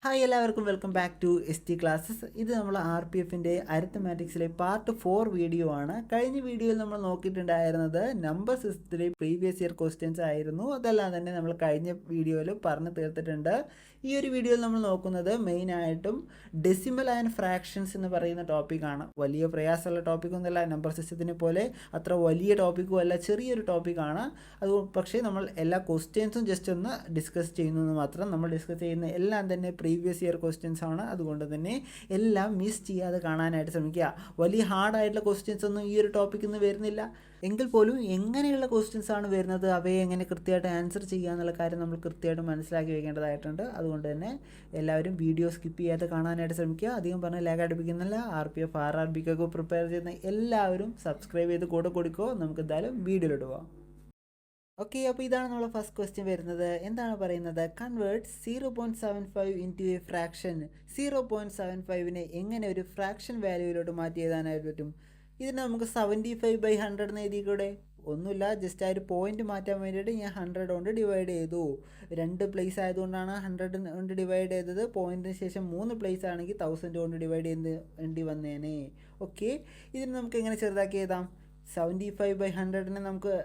Hi എല്ലാവർക്കും welcome back to ST classes. ഇത് നമ്മൾ RPFൻ്റെ അരിത്തമാറ്റിക്സിലെ പാർട്ട് 4 വീഡിയോ ആണ്. കഴിഞ്ഞ വീഡിയോയിൽ നമ്മൾ നോക്കിയിട്ടുണ്ടായിരുന്നത് നമ്പർ സിസ്റ്റത്തിലെ പ്രീവിയസ് ഇയർ ക്വസ്റ്റ്യൻസ് ആയിരുന്നു. അതെല്ലാം തന്നെ നമ്മൾ കഴിഞ്ഞ വീഡിയോയിൽ പറഞ്ഞു തീർത്തിട്ടുണ്ട്. ഈ ഒരു വീഡിയോയിൽ നമ്മൾ നോക്കുന്നത് മെയിനായിട്ടും ഡെസിമൽ ആൻഡ് ഫ്രാക്ഷൻസ് എന്ന് പറയുന്ന ടോപ്പിക്കാണ്. വലിയ പ്രയാസമുള്ള ടോപ്പിക്കൊന്നുമല്ല, നമ്പർ സിസ്റ്റത്തിനെ പോലെ അത്ര വലിയ ടോപ്പിക്കും അല്ല, ചെറിയൊരു ടോപ്പിക്കാണ്. അത് പക്ഷേ നമ്മൾ എല്ലാ ക്വസ്റ്റ്യൻസും ജസ്റ്റ് ഒന്ന് ഡിസ്കസ് ചെയ്യുന്നത് മാത്രം. നമ്മൾ ഡിസ്കസ് ചെയ്യുന്ന എല്ലാം തന്നെ പ്രീവിയസ് ഇയർ ക്വസ്റ്റ്യൻസ് ആണ്. അതുകൊണ്ട് തന്നെ എല്ലാം മിസ് ചെയ്യാതെ കാണാനായിട്ട് ശ്രമിക്കുക. വലിയ ഹാർഡായിട്ടുള്ള ക്വസ്റ്റ്യൻസ് ഒന്നും ഈ ഒരു ടോപ്പിക്കിൽ നിന്ന് വരുന്നില്ല. എങ്കിൽ പോലും എങ്ങനെയുള്ള ക്വസ്റ്റ്യൻസ് ആണ് വരുന്നത്, അവയെ എങ്ങനെ കൃത്യമായിട്ട് ആൻസർ ചെയ്യുക എന്നുള്ള കാര്യം നമ്മൾ കൃത്യമായിട്ട് മനസ്സിലാക്കി വെക്കേണ്ടതായിട്ടുണ്ട്. അതുകൊണ്ട് തന്നെ എല്ലാവരും വീഡിയോ സ്കിപ്പ് ചെയ്യാതെ കാണാനായിട്ട് ശ്രമിക്കുക. അധികം പറഞ്ഞ് ലാഗ് അടുപ്പിക്കുന്നില്ല. RPF RRBക്കൊക്കെ പ്രിപ്പയർ ചെയ്യുന്ന എല്ലാവരും സബ്സ്ക്രൈബ് ചെയ്ത് കൂടെ കൊടുക്കുമോ. നമുക്ക് എന്തായാലും വീഡിയോയിലോട്ട് പോകാം. ഓക്കെ, അപ്പോൾ ഇതാണ് നമ്മളെ ഫസ്റ്റ് ക്വസ്റ്റ്യൻ വരുന്നത്. എന്താണ് പറയുന്നത്? Convert 0.75 into a fraction. 0.75നെ എങ്ങനെ ഒരു ഫ്രാക്ഷൻ വാല്യൂയിലോട്ട് മാറ്റി എഴുതാനായിട്ട് പറ്റും? ഇതിന് നമുക്ക് 75/100 എന്ന് എഴുതിക്കൂടെ? ഒന്നുമില്ല, ജസ്റ്റ് ആ ഒരു പോയിന്റ് മാറ്റാൻ വേണ്ടിയിട്ട് ഞാൻ 100 കൊണ്ട് ഡിവൈഡ് ചെയ്തു. 2 പ്ലേസ് ആയതുകൊണ്ടാണ് 100 കൊണ്ട് ഡിവൈഡ് ചെയ്തത്. പോയിന്റിന് ശേഷം 3 പ്ലേസ് ആണെങ്കിൽ 1000 കൊണ്ട് ഡിവൈഡ് ചെയ്യേണ്ടി വന്നേനെ. ഓക്കെ, ഇതിന് നമുക്ക് എങ്ങനെ ചെറുതാക്കി എഴുതാം? 75/100നെ നമുക്ക്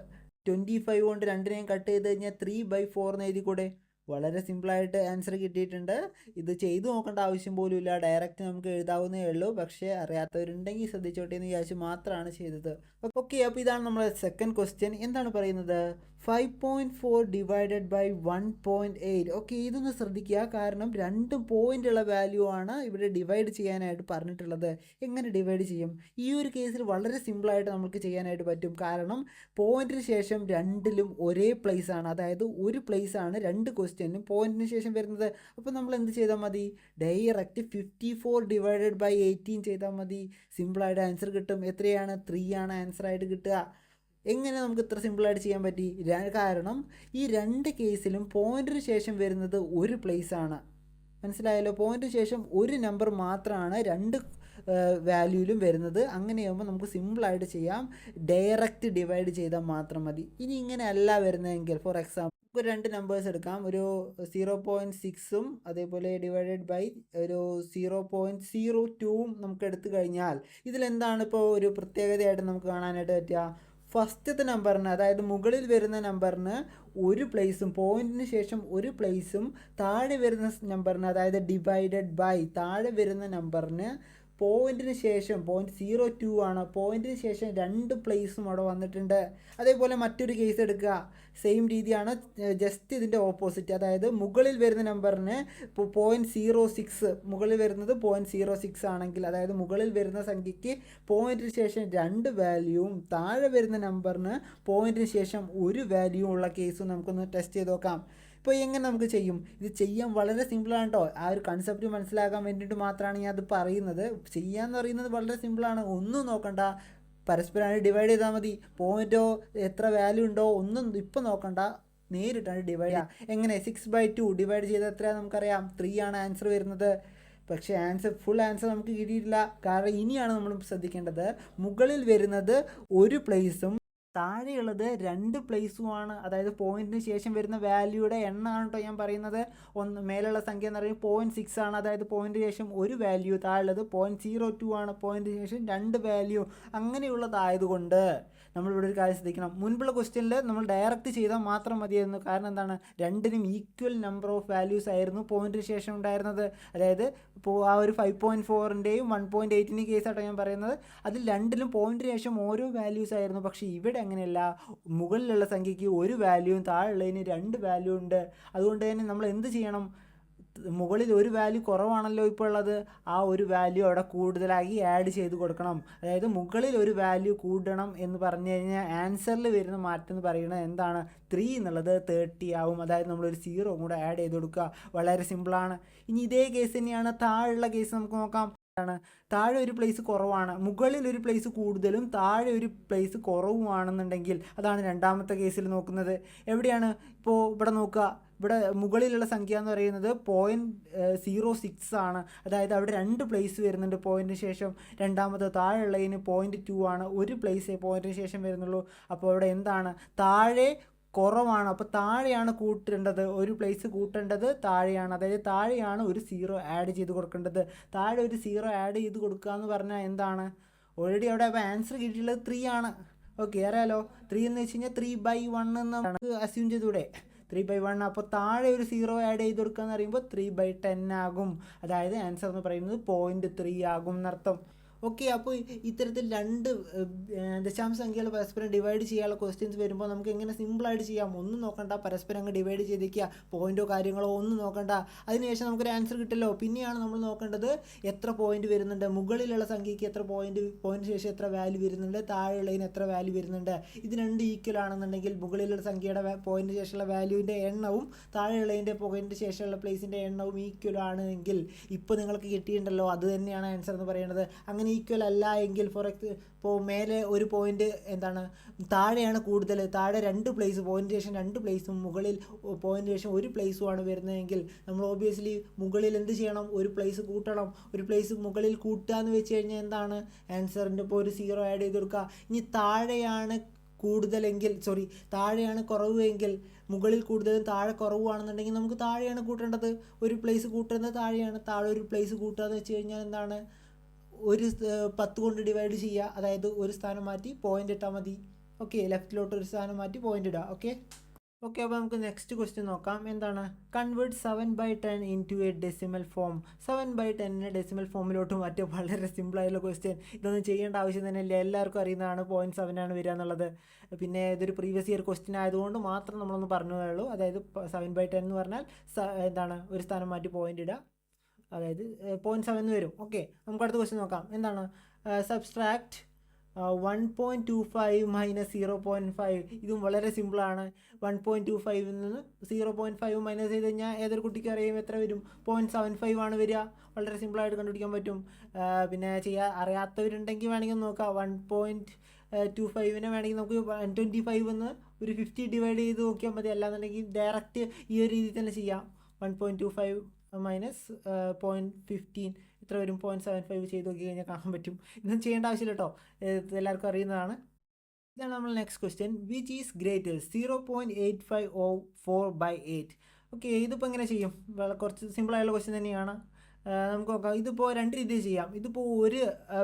25 കൊണ്ട് 2നെയും കട്ട് ചെയ്ത് കഴിഞ്ഞാൽ 3/4 എന്ന് എഴുതി കൂടെ? വളരെ സിമ്പിളായിട്ട് ആൻസർ കിട്ടിയിട്ടുണ്ട്. ഇത് ചെയ്തു നോക്കേണ്ട ആവശ്യം പോലും ഇല്ല, ഡയറക്റ്റ് നമുക്ക് എഴുതാവുന്നേ ഉള്ളൂ. പക്ഷേ അറിയാത്തവരുണ്ടെങ്കിൽ ശ്രദ്ധിച്ചോട്ടെ എന്ന് വിചാരിച്ച് മാത്രമാണ് ചെയ്തത്. ഓക്കെ, അപ്പോൾ ഇതാണ് നമ്മുടെ സെക്കൻഡ് ക്വസ്റ്റ്യൻ. എന്താണ് പറയുന്നത്? 5.4 ഡിവൈഡഡ് ബൈ 1.8. ഓക്കെ, ഇതൊന്ന് ശ്രദ്ധിക്കുക. കാരണം 2 പോയിൻ്റുള്ള വാല്യൂ ആണ് ഇവിടെ ഡിവൈഡ് ചെയ്യാനായിട്ട് പറഞ്ഞിട്ടുള്ളത്. എങ്ങനെ ഡിവൈഡ് ചെയ്യും? ഈ ഒരു കേസിൽ വളരെ സിമ്പിളായിട്ട് നമുക്ക് ചെയ്യാനായിട്ട് പറ്റും. കാരണം പോയിന്റിന് ശേഷം രണ്ടിലും ഒരേ പ്ലേസ് ആണ്, അതായത് ഒരു പ്ലേസ് ആണ് 2 ക്വസ്റ്റ്യനും പോയിന്റിന് ശേഷം വരുന്നത്. അപ്പോൾ നമ്മൾ എന്ത് ചെയ്താൽ മതി? ഡയറക്റ്റ് 54 ഡിവൈഡഡ് ബൈ 18 ചെയ്താൽ മതി. സിമ്പിളായിട്ട് ആൻസർ കിട്ടും. എത്രയാണ്? 3 ആണ് ആൻസർ ആയിട്ട് കിട്ടുക. എങ്ങനെ നമുക്ക് ഇത്ര സിമ്പിളായിട്ട് ചെയ്യാൻ പറ്റി? കാരണം ഈ 2 കേസിലും പോയിന്റിന് ശേഷം വരുന്നത് ഒരു പ്ലേസ് ആണ്. മനസ്സിലായല്ലോ? പോയിന്റിന് ശേഷം ഒരു നമ്പർ മാത്രമാണ് 2 വാല്യൂയിലും വരുന്നത്. അങ്ങനെയാകുമ്പോൾ നമുക്ക് സിമ്പിളായിട്ട് ചെയ്യാം. ഡയറക്റ്റ് ഡിവൈഡ് ചെയ്താൽ മാത്രം മതി. ഇനി ഇങ്ങനെ അല്ല വരുന്നതെങ്കിൽ, ഫോർ എക്സാമ്പിൾ നമുക്ക് 2 നമ്പേഴ്സ് എടുക്കാം. ഒരു 0.6ഉം അതേപോലെ ഡിവൈഡഡ് ബൈ ഒരു 0.02ഉം നമുക്ക് എടുത്തു കഴിഞ്ഞാൽ ഇതിലെന്താണ് ഇപ്പോൾ ഒരു പ്രത്യേകതയായിട്ട് നമുക്ക് കാണാനായിട്ട് പറ്റുക? ഫസ്റ്റത്തെ നമ്പറിന്, അതായത് മുകളിൽ വരുന്ന നമ്പറിന് ഒരു പ്ലേസും പോയിന്റിന് ശേഷം ഒരു പ്ലേസും, താഴെ വരുന്ന നമ്പറിന്, അതായത് ഡിവൈഡഡ് ബൈ താഴെ വരുന്ന നമ്പറിന് പോയിന്റിന് ശേഷം 0.02 ആണ്, പോയിന്റിന് ശേഷം 2 പ്ലേസും അവിടെ വന്നിട്ടുണ്ട്. അതേപോലെ മറ്റൊരു കേസ് എടുക്കുക. സെയിം രീതിയാണ്, ജസ്റ്റ് ഇതിൻ്റെ ഓപ്പോസിറ്റ്. അതായത് മുകളിൽ വരുന്ന നമ്പറിന് ഇപ്പോൾ 0.06, മുകളിൽ വരുന്നത് 0.06 ആണെങ്കിൽ, അതായത് മുകളിൽ വരുന്ന സംഖ്യയ്ക്ക് പോയിന്റിന് ശേഷം 2 വാല്യൂവും താഴെ വരുന്ന നമ്പറിന് പോയിന്റിന് ശേഷം ഒരു വാല്യൂ ഉള്ള കേസും നമുക്കൊന്ന് ടെസ്റ്റ് ചെയ്ത് നോക്കാം. ഇപ്പോൾ എങ്ങനെ നമുക്ക് ചെയ്യും? ഇത് ചെയ്യാൻ വളരെ സിമ്പിളാണ് കേട്ടോ. ആ ഒരു കൺസെപ്റ്റ് മനസ്സിലാക്കാൻ വേണ്ടിയിട്ട് മാത്രമാണ് ഞാൻ അത് പറയുന്നത്. ചെയ്യാന്ന് പറയുന്നത് വളരെ സിമ്പിളാണ്. ഒന്നും നോക്കണ്ട, പരസ്പരമാണ് ഡിവൈഡ് ചെയ്താൽ മതി. പോയിന്റോ എത്ര വാല്യൂ ഉണ്ടോ ഒന്നും ഇപ്പം നോക്കണ്ട, നേരിട്ടാണ് ഡിവൈഡ് ചെയ്യുക. എങ്ങനെ? 6/2 ഡിവൈഡ് ചെയ്താൽ എത്രയാണ് നമുക്കറിയാം? 3 ആണ് ആൻസർ വരുന്നത്. പക്ഷേ ഫുൾ ആൻസർ നമുക്ക് കിട്ടിയിട്ടില്ല. കാരണം ഇനിയാണ് നമ്മൾ ശ്രദ്ധിക്കേണ്ടത്. മുകളിൽ വരുന്നത് ഒരു പ്ലേസും താഴെയുള്ളത് 2 പ്ലേസുമാണ്. അതായത് പോയിന്റിന് ശേഷം വരുന്ന വാല്യൂയുടെ എണ്ണമാണ് കേട്ടോ ഞാൻ പറയുന്നത്. മേലുള്ള സംഖ്യ എന്ന് പറയുന്നത് 0.6 ആണ്, അതായത് പോയിന്റിന് ശേഷം ഒരു വാല്യൂ, താഴെയുള്ളത് 0.02 ആണ്, പോയിന്റിന് ശേഷം 2 വാല്യൂ. അങ്ങനെയുള്ളതായതുകൊണ്ട് നമ്മളിവിടെ ഒരു കാര്യം ശ്രദ്ധിക്കണം. മുൻപുള്ള ക്വസ്റ്റ്യനിൽ നമ്മൾ ഡയറക്റ്റ് ചെയ്താൽ മാത്രം മതിയായിരുന്നു. കാരണം എന്താണ്? രണ്ടിനും ഈക്വൽ നമ്പർ ഓഫ് വാല്യൂസ് ആയിരുന്നു പോയിന്റിന് ശേഷം ഉണ്ടായിരുന്നത്. അതായത് ഇപ്പോൾ ആ ഒരു 5.4ൻ്റെയും 1.8ൻ്റെയും കേസായിട്ടാണ് ഞാൻ പറയുന്നത്. അതിൽ രണ്ടിലും പോയിന്റിന് ശേഷം ഓരോ വാല്യൂസ് ആയിരുന്നു. പക്ഷേ ഇവിടെ അങ്ങനെയല്ല. മുകളിലുള്ള സംഖ്യയ്ക്ക് ഒരു വാല്യൂവും താഴെയുള്ളതിന് 2 വാല്യൂ ഉണ്ട്. അതുകൊണ്ട് തന്നെ നമ്മൾ എന്ത് ചെയ്യണം? മുകളിൽ ഒരു വാല്യൂ കുറവാണല്ലോ ഇപ്പോൾ ഉള്ളത്, ആ ഒരു വാല്യൂ അവിടെ കൂടുതലായി ആഡ് ചെയ്ത് കൊടുക്കണം. അതായത് മുകളിൽ ഒരു വാല്യൂ കൂടണം എന്ന് പറഞ്ഞു കഴിഞ്ഞാൽ ആൻസറിൽ വരുന്ന മാറ്റം എന്ന് പറയുന്നത് എന്താണ്? 3 എന്നുള്ളത് 30 ആവും. അതായത് നമ്മളൊരു 0 കൂടെ ആഡ് ചെയ്ത് കൊടുക്കുക. വളരെ സിമ്പിളാണ്. ഇനി ഇതേ കേസ് തന്നെയാണ് താഴെയുള്ള കേസ് നമുക്ക് നോക്കാം. താഴെ ഒരു പ്ലേസ് കുറവാണ്, മുകളിൽ ഒരു പ്ലേസ് കൂടുതലും താഴെ ഒരു പ്ലേസ് കുറവുമാണെന്നുണ്ടെങ്കിൽ അതാണ് രണ്ടാമത്തെ കേസിൽ നോക്കുന്നത്. എവിടെയാണ്? ഇപ്പോൾ ഇവിടെ നോക്കുക. ഇവിടെ മുകളിലുള്ള സംഖ്യ എന്ന് പറയുന്നത് 0.06 ആണ്. അതായത് അവിടെ 2 പ്ലേസ് വരുന്നുണ്ട് പോയിന്റിന് ശേഷം. രണ്ടാമത്തെ താഴെയുള്ളതിന് 0.2 ആണ്, ഒരു പ്ലേസേ പോയിന്റിന് ശേഷം വരുന്നുള്ളൂ. അപ്പോൾ അവിടെ എന്താണ്? താഴെ കുറവാണ്. അപ്പോൾ താഴെയാണ് കൂട്ടേണ്ടത്, ഒരു പ്ലേസ് കൂട്ടേണ്ടത് താഴെയാണ്. അതായത് താഴെയാണ് ഒരു 0 ആഡ് ചെയ്ത് കൊടുക്കേണ്ടത്. താഴെ ഒരു 0 ആഡ് ചെയ്ത് കൊടുക്കുക എന്ന് പറഞ്ഞാൽ എന്താണ്? ഓൾറെഡി അവിടെ അപ്പോൾ ആൻസർ കിട്ടിയിട്ടുള്ളത് 3 ആണ്. ഓക്കെ, അറിയാലോ 3 എന്ന് വെച്ച് കഴിഞ്ഞാൽ 3/1 എന്ന് അസ്യൂം ചെയ്തൂടെ? 3/1. അപ്പോൾ താഴെ ഒരു 0 ആഡ് ചെയ്ത് കൊടുക്കുക എന്ന് പറയുമ്പോൾ 3/10 ആകും. അതായത് ആൻസർ എന്ന് പറയുന്നത് 0.3 ആകും എന്നർത്ഥം. ഓക്കെ, അപ്പോൾ ഇത്തരത്തിൽ രണ്ട് ദശാംശ സംഖ്യകൾ പരസ്പരം ഡിവൈഡ് ചെയ്യാനുള്ള ക്വസ്റ്റ്യൻസ് വരുമ്പോൾ നമുക്ക് എങ്ങനെ സിമ്പിളായിട്ട് ചെയ്യാം? ഒന്നും നോക്കണ്ട, പരസ്പരം അങ്ങ് ഡിവൈഡ് ചെയ്തേക്കുക, പോയിന്റോ കാര്യങ്ങളോ ഒന്നും നോക്കണ്ട. അതിനുശേഷം നമുക്കൊരു ആൻസർ കിട്ടല്ലോ. പിന്നെയാണ് നമ്മൾ നോക്കേണ്ടത് എത്ര പോയിന്റ് വരുന്നുണ്ട്, മുകളിലുള്ള സംഖ്യയ്ക്ക് എത്ര പോയിന്റ് ശേഷം എത്ര വാല്യൂ വരുന്നുണ്ട്, താഴെയുള്ളതിന് എത്ര വാല്യൂ വരുന്നുണ്ട്. ഇത് രണ്ട് ഈക്വൽ ആണെന്നുണ്ടെങ്കിൽ മുകളിലുള്ള സംഖ്യയുടെ പോയിന്റ് ശേഷമുള്ള വാല്യൂവിൻ്റെ എണ്ണവും താഴെയുള്ളതിൻ്റെ പോയിന്റ് ശേഷമുള്ള പ്ലേസിൻ്റെ എണ്ണവും ഈക്വൽ ആണെങ്കിൽ ഇപ്പോൾ നിങ്ങൾക്ക് കിട്ടിയിട്ടുണ്ടല്ലോ, അത് തന്നെയാണ് ആൻസർ എന്ന് പറയുന്നത്. അങ്ങനെ ഈക്വൽ അല്ല എങ്കിൽ ഇപ്പോൾ മേലെ ഒരു പോയിന്റ് എന്താണ്, താഴെയാണ് കൂടുതൽ, താഴെ 2 പ്ലേസ് പോയിന്റ് ശേഷം 2 പ്ലേസും മുകളിൽ പോയിന്റ് ശേഷം 1 പ്ലേസുമാണ് വരുന്നതെങ്കിൽ നമ്മൾ ഓബിയസ്ലി മുകളിൽ എന്ത് ചെയ്യണം? ഒരു പ്ലേസ് കൂട്ടണം. ഒരു പ്ലേസ് മുകളിൽ കൂട്ടുക എന്ന് വെച്ച് കഴിഞ്ഞാൽ എന്താണ് ആൻസറിൻ്റെ? ഇപ്പോൾ ഒരു 0 ആഡ് ചെയ്ത് കൊടുക്കുക. ഇനി താഴെയാണ് കൂടുതലെങ്കിൽ താഴെയാണ് കുറവെങ്കിൽ, മുകളിൽ കൂടുതലും താഴെ കുറവാണെന്നുണ്ടെങ്കിൽ നമുക്ക് താഴെയാണ് കൂട്ടേണ്ടത്. ഒരു പ്ലേസ് കൂട്ടുന്നത് താഴെയാണ്. താഴെ ഒരു പ്ലേസ് കൂട്ടുക എന്ന് വെച്ച് കഴിഞ്ഞാൽ എന്താണ്? ഒരു 10 കൊണ്ട് ഡിവൈഡ് ചെയ്യുക. അതായത് ഒരു സ്ഥാനം മാറ്റി പോയിന്റ് ഇട്ടാൽ മതി. ഓക്കെ, ലെഫ്റ്റിലോട്ട് ഒരു സ്ഥാനം മാറ്റി പോയിന്റ് ഇടുക. ഓക്കെ, അപ്പോൾ നമുക്ക് നെക്സ്റ്റ് ക്വസ്റ്റ്യൻ നോക്കാം. എന്താണ്? Convert 7/10 into a decimal form. 7/10 decimal ഫോമിലോട്ട് മാറ്റുക. വളരെ സിമ്പിളായുള്ള ക്വസ്റ്റ്യൻ. ഇതൊന്നും ചെയ്യേണ്ട ആവശ്യം തന്നെ ഇല്ല, എല്ലാവർക്കും അറിയുന്നതാണ് 0.7 ആണ് വരിക എന്നുള്ളത്. പിന്നെ ഇതൊരു പ്രീവിയസ് ഇയർ ക്വസ്റ്റ്യൻ ആയതുകൊണ്ട് മാത്രം നമ്മളൊന്ന് പറഞ്ഞതേ ഉള്ളൂ. അതായത് 7/10 എന്ന് പറഞ്ഞാൽ എന്താണ്? ഒരു സ്ഥാനം മാറ്റി പോയിന്റ് ഇടുക, അതായത് 0.7 വരും. ഓക്കെ, നമുക്ക് അടുത്ത ക്വസ്റ്റ്യൻ നോക്കാം. എന്താണ്? Subtract 1.25 minus 0.5. ഇതും വളരെ സിമ്പിളാണ്. 1.25 നിന്ന് 0.5 മൈനസ് ചെയ്ത് കഴിഞ്ഞാൽ ഏതൊരു കുട്ടിക്ക് അറിയാം എത്ര വരും? 0.75 ആണ് വരിക. വളരെ സിമ്പിളായിട്ട് കണ്ടുപിടിക്കാൻ പറ്റും. പിന്നെ അറിയാത്തവരുണ്ടെങ്കിൽ വേണമെങ്കിൽ നോക്കാം. 1.25 വേണമെങ്കിൽ നമുക്ക് 125 എന്ന് ഒരു 50 ഡിവൈഡ് ചെയ്ത് നോക്കിയാൽ മതി. അല്ലാന്നുണ്ടെങ്കിൽ ഡയറക്റ്റ് ഈ ഒരു രീതിയിൽ തന്നെ ചെയ്യാം. 1.25 മൈനസ് 0.15 ഇത്ര വരും? 0.75 ചെയ്ത് നോക്കി കഴിഞ്ഞാൽ കാണാൻ പറ്റും. ഇതൊന്നും ചെയ്യേണ്ട ആവശ്യമില്ല കേട്ടോ, എല്ലാവർക്കും അറിയുന്നതാണ്. ഇതാണ് നമ്മൾ next question. Which is greatest 0.85 or 4/8? Okay, ഇതിപ്പോൾ എങ്ങനെ ചെയ്യും? കുറച്ച് സിമ്പിളായുള്ള ക്വസ്റ്റ്യൻ തന്നെയാണ്. നമുക്ക് നോക്കാം. ഇതിപ്പോൾ 2 രീതിയിൽ ചെയ്യാം. ഇതിപ്പോൾ ഒരു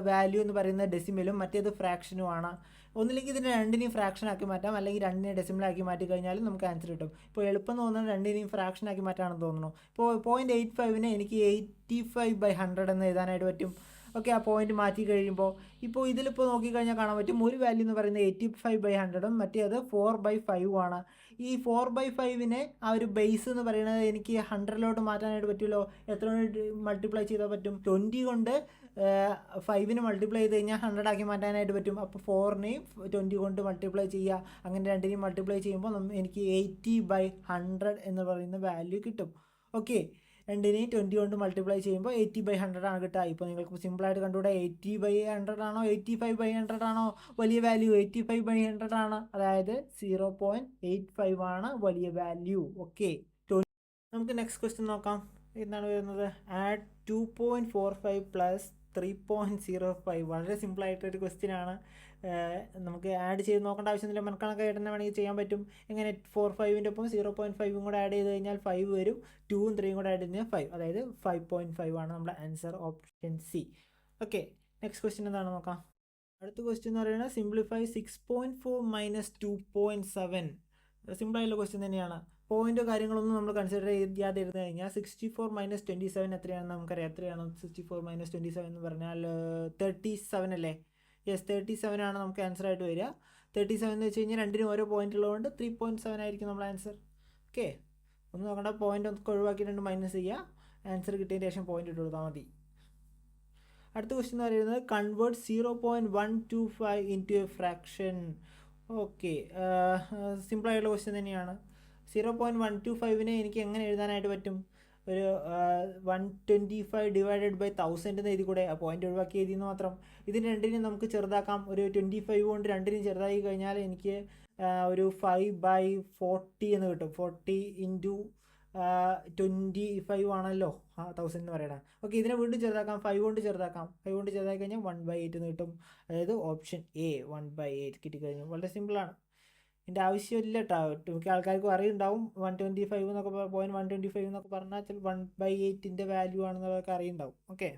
വാല്യൂ എന്ന് പറയുന്നത് ഡെസിമലും മറ്റേത് ഫ്രാക്ഷനുമാണ്. ഒന്നില്ലെങ്കിൽ ഇതിനെ 2നെയും ഫ്രാക്ഷനാക്കി മാറ്റാം, അല്ലെങ്കിൽ 2നെ ഡെസിമലാക്കി മാറ്റി കഴിഞ്ഞാലും നമുക്ക് ആൻസർ കിട്ടും. ഇപ്പോൾ എളുപ്പം തോന്നുന്നത് 2നെയും ഫ്രാക്ഷനാക്കി മാറ്റാണെന്ന് തോന്നുന്നു. ഇപ്പോൾ 0.85 എനിക്ക് 85/100 എന്ന് എഴുതാനായിട്ട് പറ്റും. ഓക്കെ, ആ പോയിന്റ് മാറ്റി കഴിയുമ്പോൾ ഇപ്പോൾ ഇതിലിപ്പോൾ നോക്കിക്കഴിഞ്ഞാൽ കാണാൻ പറ്റും ഒരു വാല്യൂ എന്ന് പറയുന്നത് 85/100ഉം മറ്റേത് 4/5 ആണ്. ഈ 4/5നെ ആ ഒരു ബേസ് എന്ന് പറയുന്നത് എനിക്ക് 100ലോട്ട് മാറ്റാനായിട്ട് പറ്റുമല്ലോ. എത്ര കൊണ്ട് മൾട്ടിപ്ലൈ ചെയ്താൽ പറ്റും? 20 കൊണ്ട് 5ന് മൾട്ടിപ്ലൈ ചെയ്ത് കഴിഞ്ഞാൽ 100 ആക്കി മാറ്റാനായിട്ട് പറ്റും. അപ്പോൾ 4നെയും 20 കൊണ്ട് മൾട്ടിപ്ലൈ ചെയ്യുക. അങ്ങനെ 2നെയും മൾട്ടിപ്ലൈ ചെയ്യുമ്പോൾ എനിക്ക് 80/100 എന്ന് പറയുന്ന വാല്യൂ കിട്ടും. ഓക്കെ, 2നെയും 20 കൊണ്ട് മൾട്ടിപ്ലൈ ചെയ്യുമ്പോൾ 80/100 ആണ് കിട്ടുക. ഇപ്പോൾ നിങ്ങൾക്ക് സിമ്പിളായിട്ട് കണ്ടുകൂടെ 80/100 ആണോ 85/100 ആണോ വലിയ വാല്യൂ? 85/100 ആണ്. അതായത് 0.85 ആണ് വലിയ വാല്യൂ. ഓക്കെ, നമുക്ക് നെക്സ്റ്റ് ക്വസ്റ്റ്യൻ നോക്കാം. എന്താണ് വരുന്നത്? Add 2.45 plus 3.05. വളരെ സിമ്പിളായിട്ടൊരു ക്വസ്റ്റ്യൻ ആണ്. നമുക്ക് ആഡ് ചെയ്ത് നോക്കേണ്ട ആവശ്യമില്ല, മനക്കണക്കായിട്ട് തന്നെ വേണമെങ്കിൽ ചെയ്യാൻ പറ്റും. എങ്ങനെ? 4/5ൻ്റെ ഒപ്പം 0.5 കൂടെ ആഡ് ചെയ്ത് കഴിഞ്ഞാൽ 5 വരും. 2ഉം 3ഉം കൂടെ ആഡ് ചെയ്ത് കഴിഞ്ഞാൽ 5, അതായത് 5.5 ആണ് നമ്മുടെ answer, option C. Okay, next question എന്താണ് നോക്കാം. അടുത്ത ക്വസ്റ്റ്യൻ എന്ന് പറയുന്നത് സിംപ്ലിഫൈ 6.4 മൈനസ് 2.7. സിമ്പിളായുള്ള ക്വസ്റ്റ്യൻ തന്നെയാണ്. പോയിന്റോ കാര്യങ്ങളൊന്നും നമ്മൾ കൺസിഡർ ചെയ്യാതെ ഇരുന്ന് കഴിഞ്ഞാൽ 64 മൈനസ് 27 എത്രയാണെന്ന് നമുക്കറിയാം. എത്രയാണ് 64 മൈനസ് 27 എന്ന് പറഞ്ഞാൽ 37 അല്ലേ? യെസ്, 37 ആണ് നമുക്ക് ആൻസർ ആയിട്ട് വരിക. 37 എന്ന് വെച്ച് കഴിഞ്ഞാൽ 2നും ഓരോ പോയിന്റ് ഉള്ളതുകൊണ്ട് 3.7 ആയിരിക്കും നമ്മുടെ ആൻസർ. ഓക്കെ, ഒന്ന് നോക്കേണ്ട, പോയിന്റ് ഒക്കെ ഒഴിവാക്കിയിട്ട് മൈനസ് ചെയ്യുക. ആൻസർ കിട്ടിയതിന് ശേഷം പോയിന്റ് ഇട്ട് കൊടുത്താൽ മതി. അടുത്ത ക്വസ്റ്റ്യൻ എന്ന് പറയുന്നത് convert 0.125 into a fraction. Okay, സിമ്പിളായിട്ടുള്ള ക്വസ്റ്റ്യൻ തന്നെയാണ്. 0.125നെ എനിക്ക് എങ്ങനെ എഴുതാനായിട്ട് പറ്റും? ഒരു 125 ഡിവൈഡഡ് ബൈ 1000 എന്ന് എഴുതി കൂടെ? ആ പോയിന്റ് ഒഴിവാക്കി എഴുതിയെന്ന് മാത്രം. ഇതിന് 2നും നമുക്ക് ചെറുതാക്കാം. ഒരു 25 കൊണ്ട് 2നും ചെറുതാക്കി കഴിഞ്ഞാൽ എനിക്ക് ഒരു 5/40 എന്ന് കിട്ടും. 40 ഇൻറ്റു 25 ആണല്ലോ 1000 എന്ന് പറയണം. ഓക്കെ, ഇതിനെ വീണ്ടും ചെറുതാക്കാം. 5 കൊണ്ട് ചെറുതാക്കാം. 5 കൊണ്ട് ചെറുതാക്കി കഴിഞ്ഞാൽ 1/8 എന്ന് കിട്ടും. അതായത് ഓപ്ഷൻ എ 1/8 കിട്ടിക്കഴിഞ്ഞു. വളരെ സിമ്പിളാണ്. ഇതിൻ്റെ ആവശ്യമില്ല കേട്ടോ. മിക്ക ആൾക്കാർക്കും അറിയുണ്ടാവും 125 എന്നൊക്കെ 0.125 എന്നൊക്കെ പറഞ്ഞാൽ ചില 1/8 വാല്യൂ ആണെന്നൊക്കെ അറിയുണ്ടാവും. ഓക്കെ,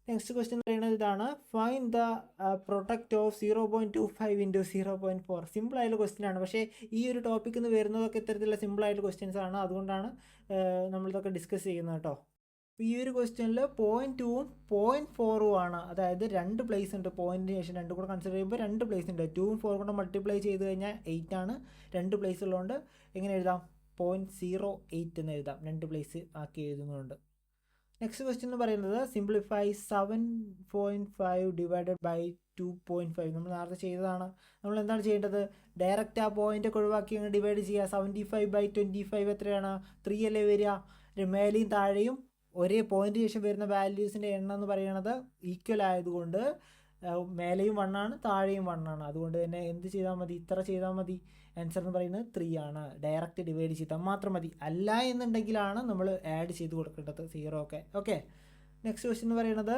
നെക്സ്റ്റ് ക്വസ്റ്റ്യൻ പറയുന്നത് ഇതാണ്. Find the product of 0.25 into 0.4. Simple ആയിട്ടുള്ള ക്വസ്റ്റ്യൻ ആണ്, പക്ഷേ ഈ ഒരു ടോപ്പിക്കിൽ നിന്ന് വരുന്നതൊക്കെ ഇത്തരത്തിലുള്ള സിമ്പിൾ ആയിട്ടുള്ള ക്വസ്റ്റ്യൻസ് ആണ്. അതുകൊണ്ടാണ് നമ്മളിതൊക്കെ ഡിസ്കസ് ചെയ്യുന്നത് കേട്ടോ. അപ്പോൾ ഈ ഒരു ക്വസ്റ്റ്യനിൽ 0.2ഉം 0.4ഉം ആണ്. അതായത് 2 പ്ലേസ് ഉണ്ട്. പോയിന്റിന് ശേഷം 2 കൂടെ കൺസിഡർ ചെയ്യുമ്പോൾ 2 പ്ലേസ് ഉണ്ട്. 2ഉം 4 കൊണ്ട് മൾട്ടിപ്ലൈ ചെയ്ത് കഴിഞ്ഞാൽ 8 ആണ്. 2 പ്ലേസ് ഉള്ളതുകൊണ്ട് എങ്ങനെ എഴുതാം? 0.08 എന്ന് എഴുതാം, 2 പ്ലേസ് ആക്കി എഴുതുന്നുണ്ട്. നെക്സ്റ്റ് ക്വസ്റ്റ്യൻ എന്ന് പറയുന്നത് സിംപ്ലിഫൈ 7.5 ഡിവൈഡഡ് ബൈ 2.5. നമ്മൾ നേരത്തെ ചെയ്തതാണ്. നമ്മൾ എന്താണ് ചെയ്യേണ്ടത്? ഡയറക്റ്റ് ആ പോയിൻ്റൊക്കെ ഒഴിവാക്കി അങ്ങ് ഡിവൈഡ് ചെയ്യുക. 75/25 എത്രയാണ്? 3 അല്ലേ വരിക. മേലെയും താഴെയും ഒരേ പോയിന്റ് ശേഷം വരുന്ന വാല്യൂസിൻ്റെ എണ്ണം എന്ന് പറയുന്നത് ഈക്വൽ ആയതുകൊണ്ട് മേലെയും 1 ആണ്, താഴെയും 1 ആണ്. അതുകൊണ്ട് തന്നെ എന്ത് ചെയ്താൽ മതി? ഇത്ര ചെയ്താൽ മതി. ആൻസർ എന്ന് പറയുന്നത് 3 ആണ്. ഡയറക്റ്റ് ഡിവൈഡ് ചെയ്താൽ മാത്രം മതി. അല്ല എന്നുണ്ടെങ്കിലാണ് നമ്മൾ ആഡ് ചെയ്ത് കൊടുക്കേണ്ടത് 0 ഒക്കെ. ഓക്കെ, നെക്സ്റ്റ് ക്വസ്റ്റ്യൻ എന്ന് പറയുന്നത്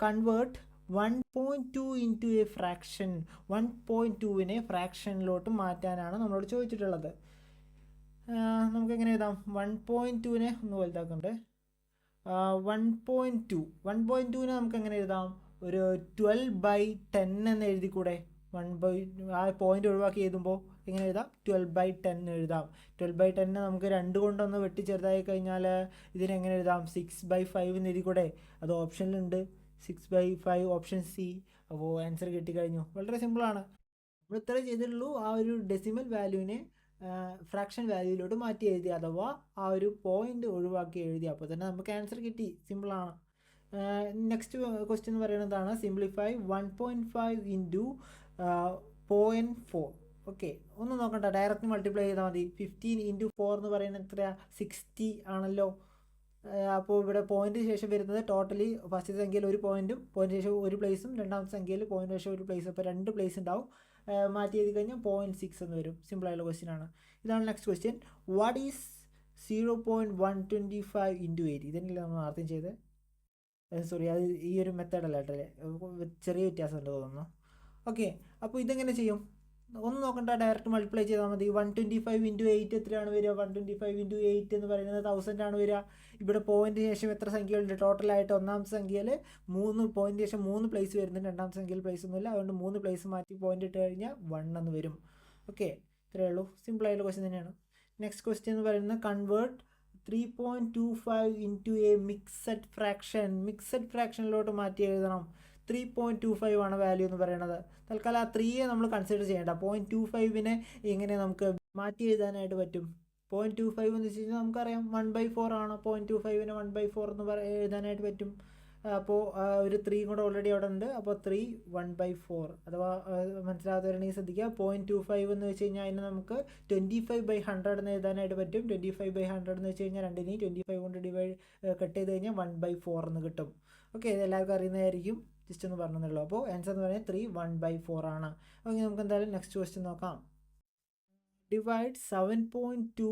കൺവേർട്ട് 1.2 ഇൻറ്റു എ ഫ്രാക്ഷൻ. 1.2വിനെ ഫ്രാക്ഷനിലോട്ട് മാറ്റാനാണ് നമ്മളോട് ചോദിച്ചിട്ടുള്ളത്. നമുക്ക് എങ്ങനെ എഴുതാം? 1.2വിനെ ഒന്ന് വലുതാക്കണ്ടേ. 1.2നെ നമുക്ക് എങ്ങനെ എഴുതാം? ഒരു 12/10 എന്ന് എഴുതിക്കൂടെ? ആ പോയിന്റ് ഒഴിവാക്കി എഴുതുമ്പോൾ എങ്ങനെ എഴുതാം? 12/10 എഴുതാം. 12/10 നമുക്ക് 2 കൊണ്ടൊന്ന് വെട്ടി ചെറുതായി കഴിഞ്ഞാൽ ഇതിനെങ്ങനെ എഴുതാം? 6/5 എന്ന് എഴുതിക്കൂടെ? അത് ഓപ്ഷനിലുണ്ട്, 6/5 ഓപ്ഷൻ സി. അപ്പോൾ ആൻസർ കിട്ടിക്കഴിഞ്ഞു. വളരെ സിമ്പിളാണ്. നമ്മൾ ഇത്ര ചെയ്തിട്ടുള്ളൂ. ആ ഒരു ഡെസിമൽ വാല്യൂവിനെ ഫ്രാക്ഷൻ വാല്യൂയിലോട്ട് മാറ്റി എഴുതി, അഥവാ ആ ഒരു പോയിന്റ് ഒഴിവാക്കി എഴുതി. അപ്പോൾ തന്നെ നമുക്ക് ആൻസർ കിട്ടി. സിമ്പിളാണ്. നെക്സ്റ്റ് ക്വസ്റ്റ്യൻ എന്ന് പറയുന്നതാണ് സിംപ്ലിഫൈ 1.5 ഇൻറ്റു 0.4. ഓക്കെ, ഒന്നും നോക്കണ്ട, ഡയറക്റ്റ് മൾട്ടിപ്ലൈ ചെയ്താൽ മതി. 15 ഇൻറ്റു 4 എന്ന് പറയുന്നത് എത്രയാണ്? 60 ആണല്ലോ. അപ്പോൾ ഇവിടെ പോയിന്റിന് ശേഷം വരുന്നത് ടോട്ടലി ഫസ്റ്റ് സംഖ്യയിൽ ഒരു പോയിന്റും പോയിന്റിന് ശേഷം ഒരു പ്ലേസും, രണ്ടാമത്തെ സംഖ്യയിൽ പോയിന്റിന് ശേഷം ഒരു പ്ലേസ്. അപ്പോൾ 2 പ്ലേസ് ഉണ്ടാവും. മാറ്റി എഴുതി കഴിഞ്ഞാൽ 0.6 എന്ന് വരും. സിമ്പിളായുള്ള ക്വസ്റ്റ്യൻ ആണ്. ഇതാണ് next question. What is 0.125 into 8? ഇതന്നെയല്ലേ നമ്മൾ ആദ്യം ചെയ്തത്? സോറി, അത് ഈ ഒരു മെത്തേഡല്ല കേട്ടല്ലേ, ചെറിയ വ്യത്യാസമുണ്ട് തോന്നുന്നു. ഓക്കെ, അപ്പോൾ ഇതെങ്ങനെ ചെയ്യും? ഒന്ന് നോക്കണ്ട, ഡയറക്റ്റ് മൾട്ടിപ്ലൈ ചെയ്താൽ മതി. 125 ഇൻറ്റു 8 എത്രയാണ് വരിക? 125 ഇൻറ്റു 8 എന്ന് പറയുന്നത് 1000 ആണ് വരിക. ഇവിടെ പോയിന്റിന് ശേഷം എത്ര സംഖ്യകളുണ്ട്? ടോട്ടലായിട്ട് ഒന്നാമത്തെ സംഖ്യയിൽ 3 പോയിന്റിന് ശേഷം 3 പ്ലേസ് വരുന്നുണ്ട്. രണ്ടാമത്തെ സംഖ്യയിൽ പ്ലേസ് ഒന്നുമില്ല. അതുകൊണ്ട് 3 പ്ലേസ് മാറ്റി പോയിന്റ് ഇട്ട് കഴിഞ്ഞാൽ 1 എന്ന് വരും. ഓക്കെ, ഇത്രയേ ഉള്ളൂ. സിമ്പിളായിട്ടുള്ള ക്വസ്റ്റ്യൻ തന്നെയാണ്. നെക്സ്റ്റ് ക്വസ്റ്റ്യൻ എന്ന് പറയുന്നത് convert 3.25 into a mixed fraction. Mixed ഫ്രാക്ഷനിലോട്ട് മാറ്റി എഴുതണം. 3.25 ആണ് വാല്യൂ എന്ന് പറയുന്നത്. തൽക്കാലം ആ 3യെ നമ്മൾ കൺസിഡർ ചെയ്യേണ്ട. 0.25നെ എങ്ങനെ നമുക്ക് മാറ്റി എഴുതാനായിട്ട് പറ്റും? 0.25 എന്ന് വെച്ച് കഴിഞ്ഞാൽ നമുക്കറിയാം 1/4 ആണ്. 0.25നെ 1/4 എന്ന് എഴുതാനായിട്ട് പറ്റും. അപ്പോൾ ഒരു 3 കൂടെ ഓൾറെഡി അവിടെ ഉണ്ട്. അപ്പോൾ 3 1/4. അഥവാ മനസ്സിലാകാത്തവരുണ്ടെങ്കിൽ ശ്രദ്ധിക്കുക. 0.25 എന്ന് വെച്ച് കഴിഞ്ഞാൽ അതിന് നമുക്ക് 25/100 എന്ന് എഴുതാനായിട്ട് പറ്റും. 25/100 എന്ന് വെച്ച് കഴിഞ്ഞാൽ 2നെയും 25 കൊണ്ട് കട്ട് ചെയ്ത് കഴിഞ്ഞാൽ 1/4 എന്ന് കിട്ടും. ഓക്കെ, ഇത് എല്ലാവർക്കും അറിയുന്നതായിരിക്കും. ജസ്റ്റ് ഒന്ന് പറഞ്ഞതേ അപ്പോൾ ആൻസർ എന്ന് പറയുന്നത് 3 1/4 ആണ്. ഓക്കെ, നമുക്ക് എന്തായാലും നെക്സ്റ്റ് ക്വസ്റ്റ്യൻ നോക്കാം. Divide 7.2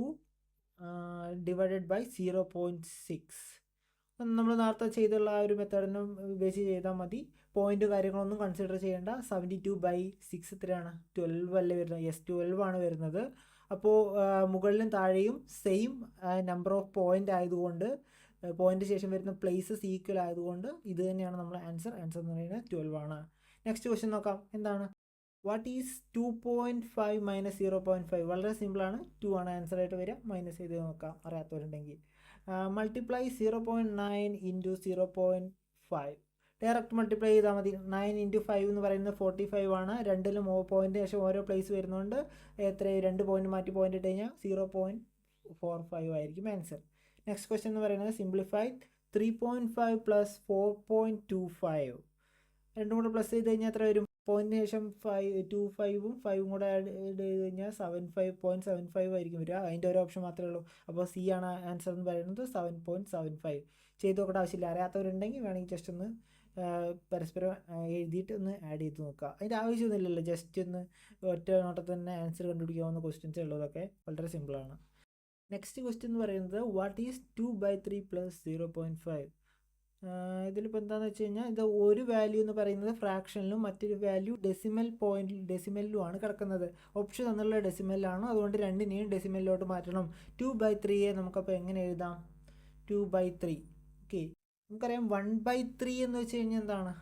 divided by 0.6. നമ്മൾ നേരത്തെ ചെയ്തുള്ള ആ ഒരു മെത്തേഡിനും ബേസ് ചെയ്താൽ മതി. പോയിന്റ് കാര്യങ്ങളൊന്നും കൺസിഡർ ചെയ്യേണ്ട. 72/6 എത്രയാണ്? 12 അല്ലേ വരുന്നത്? യെസ്, 12 ആണ് വരുന്നത്. അപ്പോൾ മുകളിലും താഴെയും സെയിം നമ്പർ ഓഫ് പോയിന്റ് ആയതുകൊണ്ട്, പോയിന്റ് ശേഷം വരുന്ന പ്ലേസസ് ഈക്വൽ ആയതുകൊണ്ട് ഇത് തന്നെയാണ് നമ്മുടെ ആൻസർ. ആൻസർ എന്ന് പറയുന്നത് 12 ആണ്. നെക്സ്റ്റ് ക്വസ്റ്റ്യൻ നോക്കാം. എന്താണ്? What is 2.5 minus 0.5? വളരെ സിമ്പിളാണ്. 2 ആണ് ആൻസർ ആയിട്ട് വരിക. മൈനസ് ചെയ്ത് നോക്കാം അറിയാത്തവരുണ്ടെങ്കിൽ. Multiply 0.9 into 0.5. ഡയറക്റ്റ് മൾട്ടിപ്ലൈ ചെയ്താൽ മതി. 9 ഇൻറ്റു 5 എന്ന് പറയുന്നത് 45 ആണ്. രണ്ടിലും പോയിന്റിന് ശേഷം ഓരോ പ്ലേസ് വരുന്നതുകൊണ്ട് എത്രയും 2 പോയിന്റ് മാറ്റി പോയിന്റ് ഇട്ട് കഴിഞ്ഞാൽ 0.45 ആയിരിക്കും ആൻസർ. നെക്സ്റ്റ് ക്വസ്റ്റ്യൻ എന്ന് പറയുന്നത് സിംപ്ലിഫൈ 3.5 പ്ലസ് 4.25. രണ്ടും കൂടെ പ്ലസ് ചെയ്ത് കഴിഞ്ഞാൽ എത്ര വരും? പോയിന്റിന് ശേഷം 25ഉം 5ഉം കൂടെ ആഡ് ചെയ്ത് കഴിഞ്ഞാൽ 75.75 ആയിരിക്കും വരിക. അതിൻ്റെ ഒരു ഓപ്ഷൻ മാത്രമേ ഉള്ളൂ. അപ്പോൾ സി ആണ് ആൻസർ എന്ന് പറയുന്നത്. 7.75. ചെയ്ത് നോക്കേണ്ട ആവശ്യമില്ല. അറിയാത്തവരുണ്ടെങ്കിൽ വേണമെങ്കിൽ ജസ്റ്റ് ഒന്ന് പരസ്പരം എഴുതിയിട്ട് ഒന്ന് ആഡ് ചെയ്ത് നോക്കുക. അതിൻ്റെ ആവശ്യമൊന്നുമില്ലല്ലോ. ജസ്റ്റ് ഒന്ന് ഒറ്റ നോട്ടത്തിൽ തന്നെ ആൻസർ കണ്ടുപിടിക്കാവുന്ന ക്വസ്റ്റ്യൻസ് ഉള്ളതൊക്കെ വളരെ സിമ്പിളാണ്. നെക്സ്റ്റ് ക്വസ്റ്റ്യൻ എന്ന് പറയുന്നത് വാട്ട് ഈസ് 2/3 പ്ലസ് 0.5? ഇതിലിപ്പോൾ എന്താണെന്ന് വെച്ച് കഴിഞ്ഞാൽ ഇത് ഒരു വാല്യൂ എന്ന് പറയുന്നത് ഫ്രാക്ഷനിലും മറ്റൊരു വാല്യൂ ഡെസിമലിലുമാണ് കിടക്കുന്നത്. ഓപ്ഷൻ തന്നുള്ള ഡെസിമലിലാണ്, അതുകൊണ്ട് രണ്ടിനെയും ഡെസിമലിലോട്ട് മാറ്റണം. 2/3 നമുക്കപ്പോൾ എങ്ങനെ എഴുതാം? 2/3. ഓക്കെ, നമുക്കറിയാം 1/3 എന്ന് വെച്ച് കഴിഞ്ഞാൽ എന്താണ്?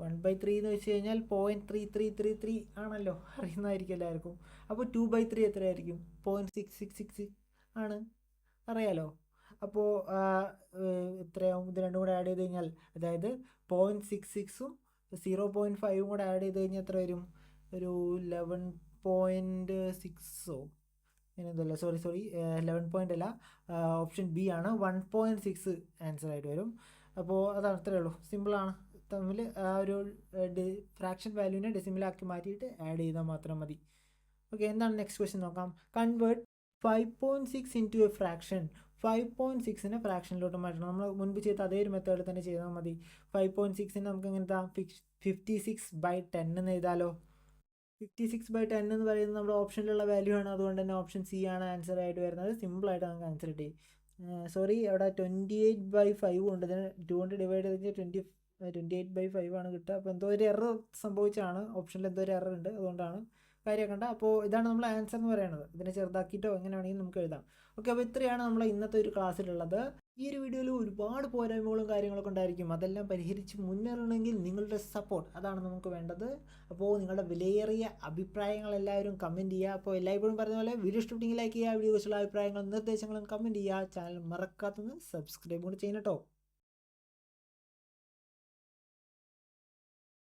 1/3 എന്ന് വെച്ച് കഴിഞ്ഞാൽ 0.3333 ആണല്ലോ, അറിയുന്നതായിരിക്കും എല്ലാവർക്കും. അപ്പോൾ 2/3 എത്രയായിരിക്കും? 0.666 ആണ്, അറിയാലോ. അപ്പോൾ എത്രയാവും? ഇത് രണ്ടും കൂടെ ആഡ് ചെയ്ത് കഴിഞ്ഞാൽ, അതായത് 0.66ഉം 0.5ഉം കൂടെ ആഡ് ചെയ്ത് കഴിഞ്ഞാൽ എത്ര വരും? ഒരു 11.6ഓ ഇങ്ങനെന്തല്ല, സോറി 11 അല്ല, ഓപ്ഷൻ ബി ആണ്, 1.6 ആൻസർ ആയിട്ട് വരും. അപ്പോൾ അതാണ്, അത്രയേ ഉള്ളൂ, സിമ്പിളാണ്. തമ്മിൽ ആ ഒരു ഫ്രാക്ഷൻ വാല്യൂവിനെ ഡെസിമലാക്കി മാറ്റിയിട്ട് ആഡ് ചെയ്താൽ മാത്രം മതി. ഓക്കെ, എന്താണ് നെക്സ്റ്റ് ക്വസ്റ്റ്യൻ നോക്കാം. Convert 5.6 into a fraction. 5.6നെ ഫ്രാക്ഷനിലോട്ട് മാറ്റണം. നമ്മൾ മുൻപ് ചെയ്ത അതേ ഒരു മെത്തേഡിൽ തന്നെ ചെയ്താൽ മതി. 5.6നെ നമുക്ക് എങ്ങനെ എഴുതാം? 56/10 എന്ന് എഴുതാലോ. 56/10 എന്ന് പറയുന്നത് നമ്മുടെ ഓപ്ഷനിലുള്ള വാല്യൂ ആണ്, അതുകൊണ്ട് തന്നെ ഓപ്ഷൻ സി ആണ് ആൻസർ ആയിട്ട് വരുന്നത്. സിമ്പിളായിട്ട് നമുക്ക് ആൻസർ കിട്ടി. സോറി, അവിടെ 28/5 ഉണ്ട്. ഇതിന് 2 കൊണ്ട് ഡിവൈഡ് ചെയ്ത് കഴിഞ്ഞാൽ 28/5 ആണ് കിട്ടുക. അപ്പോൾ എന്തോ ഒരു എറർ സംഭവിച്ചാണ്, ഓപ്ഷനിൽ എന്തോ ഒരു എറർ ഉണ്ട്, അതുകൊണ്ടാണ് കാര്യമാക്കണ്ട. അപ്പോൾ ഇതാണ് നമ്മൾ ആൻസർ എന്ന് പറയുന്നത്. ഇതിനെ ചെറുതാക്കിയിട്ടോ എങ്ങനെ വേണമെങ്കിലും നമുക്ക് എഴുതാം. ഓക്കെ, അപ്പോൾ ഇത്രയാണ് നമ്മൾ ഇന്നത്തെ ഒരു ക്ലാസ്സിലുള്ളത്. ഈ ഒരു വീഡിയോയിൽ ഒരുപാട് പോരായ്മകളും കാര്യങ്ങളൊക്കെ ഉണ്ടായിരിക്കും. അതെല്ലാം പരിഹരിച്ച് മുന്നേറണമെങ്കിൽ നിങ്ങളുടെ സപ്പോർട്ട്, അതാണ് നമുക്ക് വേണ്ടത്. അപ്പോൾ നിങ്ങളുടെ വിലയേറിയ അഭിപ്രായങ്ങൾ എല്ലാവരും കമൻറ്റ് ചെയ്യുക. അപ്പോൾ എല്ലായ്പ്പോഴും പറഞ്ഞ പോലെ വീഡിയോ ഇഷ്ടപ്പെട്ടെങ്കിൽ ലൈക്ക് ചെയ്യുക, വീഡിയോ കുറിച്ചുള്ള അഭിപ്രായങ്ങളും നിർദ്ദേശങ്ങളും കമൻറ്റ് ചെയ്യുക. ചാനൽ മറക്കാത്തത് സബ്സ്ക്രൈബ് കൂടി ചെയ്യണം കേട്ടോ.